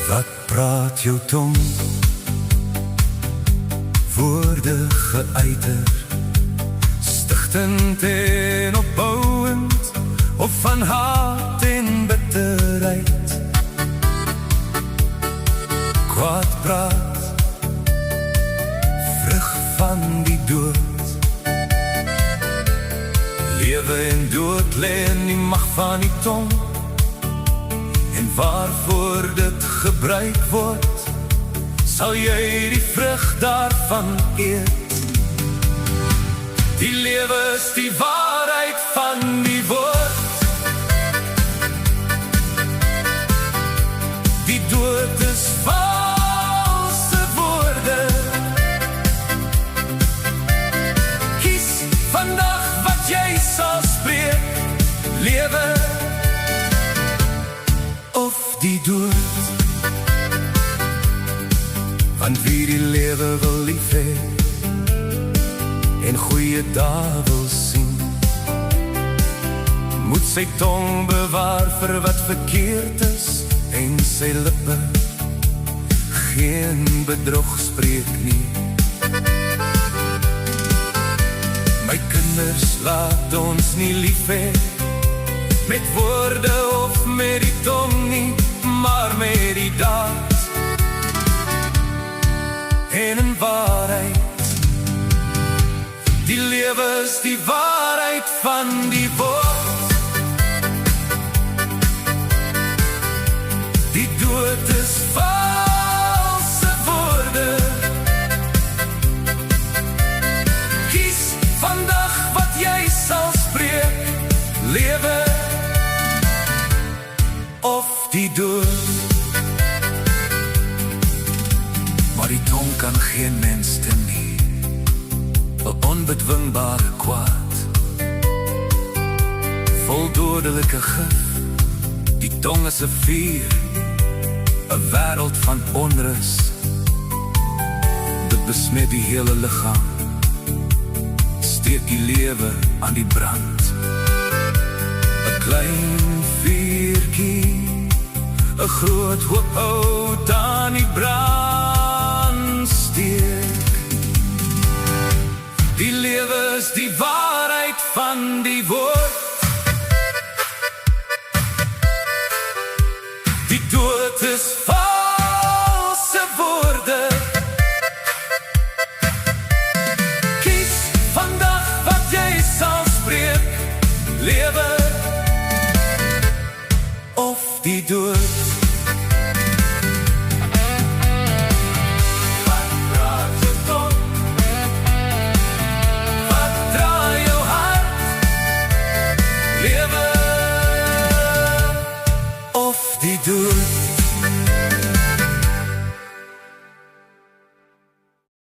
Wat praat jou tong? Woorde geuiter, stigtend en opbouwend, of van haat en bitterheid. Kwaad praat, vrug van die dood. Lewe en dood lê in die mag van die tong, en waarvoor dit gebruik word, sal jy die vrug daarvan eet. Die lewe is die waarheid van die woord, die dood is valse woorde. Kies vandag wat jy sal spreek, lewe of die dood. Want wie die lewe wil lief hê en goeie dae wil sien, moet sy tong bewaar vir wat verkeerd is, en sy lippe geen bedrog spreek nie. My kinders, laat ons nie lief hê met woorde of met die tong nie, maar met die daad en in waarheid. Die lewe is die waarheid van die woord, die dood is valse woorde. Kies vandag wat jy sal spreek, lewe of die dood. Maar die tong kan geen mens stem nie, 'n onbedwingbare kwaad, vol dodelike gif. Die tong is 'n vuur, 'n wêreld van onrus. Dit besmet die hele liggaam, steek die lewe aan die brand. 'n klein vuurtjie, 'n groot hoop hout aan die brand steek. Die lewe is die waarheid van die woord, die dood is valse woorde. Kies vandag wat jy sal spreek, lewe of die dood. Die dood.